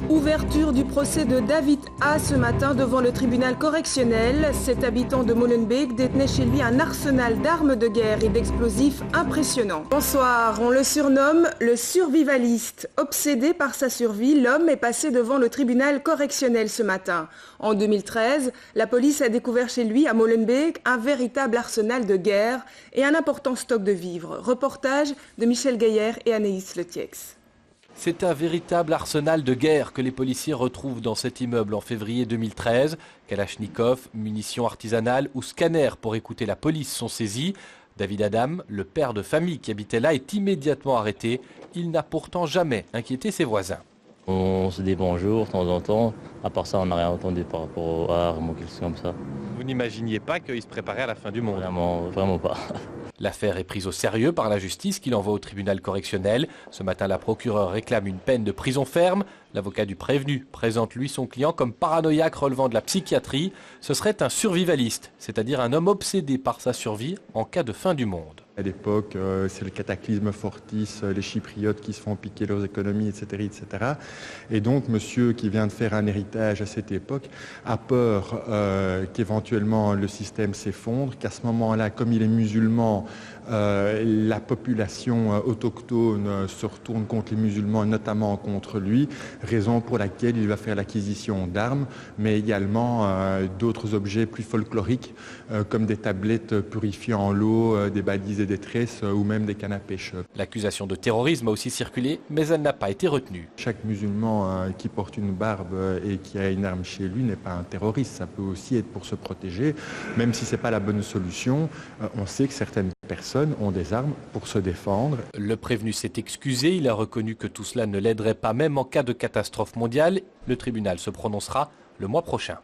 Ouverture du procès de David A. ce matin devant le tribunal correctionnel. Cet habitant de Molenbeek détenait chez lui un arsenal d'armes de guerre et d'explosifs impressionnant. Bonsoir, on le surnomme le survivaliste. Obsédé par sa survie, l'homme est passé devant le tribunal correctionnel ce matin. En 2013, la police a découvert chez lui à Molenbeek un véritable arsenal de guerre et un important stock de vivres. Reportage de Michel Gaillère et Anaïs Letiex. C'est un véritable arsenal de guerre que les policiers retrouvent dans cet immeuble en février 2013. Kalachnikov, munitions artisanales ou scanners pour écouter la police sont saisis. David Adam, le père de famille qui habitait là, est immédiatement arrêté. Il n'a pourtant jamais inquiété ses voisins. On se dit bonjour de temps en temps. À part ça, on n'a rien entendu par rapport aux armes ou quelque chose comme ça. Vous n'imaginiez pas qu'il se préparait à la fin du monde? Vraiment pas. L'affaire est prise au sérieux par la justice qui l'envoie au tribunal correctionnel. Ce matin, la procureure réclame une peine de prison ferme. L'avocat du prévenu présente lui son client comme paranoïaque relevant de la psychiatrie. Ce serait un survivaliste, c'est-à-dire un homme obsédé par sa survie en cas de fin du monde. À l'époque, c'est le cataclysme Fortis, les Chypriotes qui se font piquer leurs économies, etc., etc. Et donc, monsieur qui vient de faire un héritage à cette époque a peur qu'éventuellement le système s'effondre, qu'à ce moment-là, comme il est musulman, la population autochtone se retourne contre les musulmans, notamment contre lui, raison pour laquelle il va faire l'acquisition d'armes, mais également d'autres objets plus folkloriques, comme des tablettes purifiant l'eau, des balises et des tresses ou même des cannes à pêche. L'accusation de terrorisme a aussi circulé, mais elle n'a pas été retenue. Chaque musulman qui porte une barbe et qui a une arme chez lui n'est pas un terroriste. Ça peut aussi être pour se protéger, même si ce n'est pas la bonne solution. On sait que certaines personnes ont des armes pour se défendre. Le prévenu s'est excusé, il a reconnu que tout cela ne l'aiderait pas même en cas de catastrophe mondiale. Le tribunal se prononcera le mois prochain.